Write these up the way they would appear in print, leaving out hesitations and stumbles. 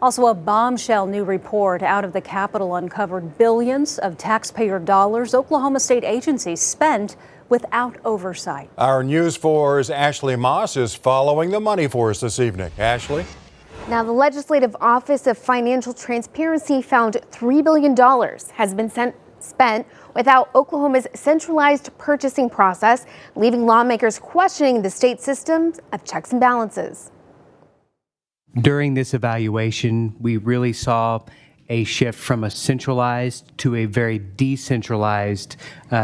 Also, a bombshell new report out of the Capitol uncovered billions of taxpayer dollars Oklahoma state agencies spent without oversight. Our News 4's Ashley Moss is following the money for us this evening. Ashley? Now, the Legislative Office of Financial Transparency found $3 billion has been spent without Oklahoma's centralized purchasing process, leaving lawmakers questioning the state systems of checks and balances. During this evaluation, we really saw a shift from a centralized to a very decentralized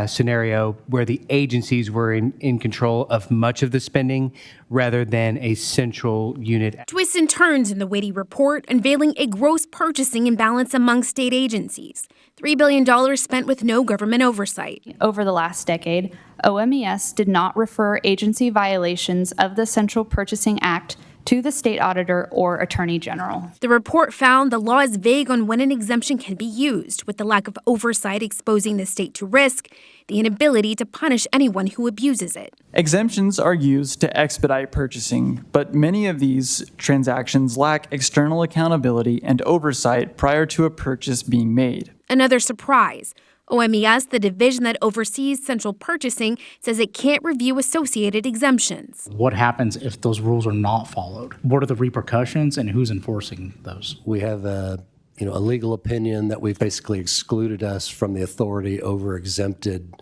scenario where the agencies were in control of much of the spending rather than a central unit. Twists and turns in the weighty report unveiling a gross purchasing imbalance among state agencies. $3 billion spent with no government oversight. Over the last decade, OMES did not refer agency violations of the Central Purchasing Act to the state auditor or attorney general. The report found the law is vague on when an exemption can be used, with the lack of oversight exposing the state to risk, the inability to punish anyone who abuses it. Exemptions are used to expedite purchasing, but many of these transactions lack external accountability and oversight prior to a purchase being made. Another surprise. OMES, the division that oversees central purchasing, says it can't review associated exemptions. What happens if those rules are not followed? What are the repercussions and who's enforcing those? We have a legal opinion that we've basically excluded us from the authority over exempted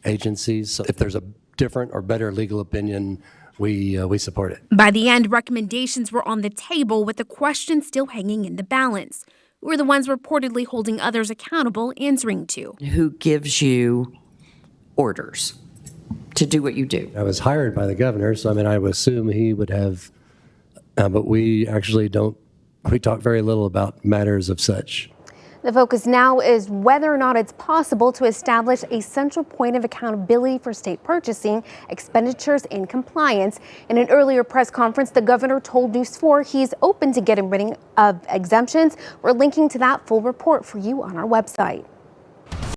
agencies. So if there's a different or better legal opinion, we support it. By the end, recommendations were on the table with the question still hanging in the balance. Who are the ones reportedly holding others accountable answering to? Who gives you orders to do what you do? I was hired by the governor, so I would assume he would have, but we actually don't, we talk very little about matters of such. The focus now is whether or not it's possible to establish a central point of accountability for state purchasing, expenditures, and compliance. In an earlier press conference, the governor told News 4 he's open to getting rid of exemptions. We're linking to that full report for you on our website.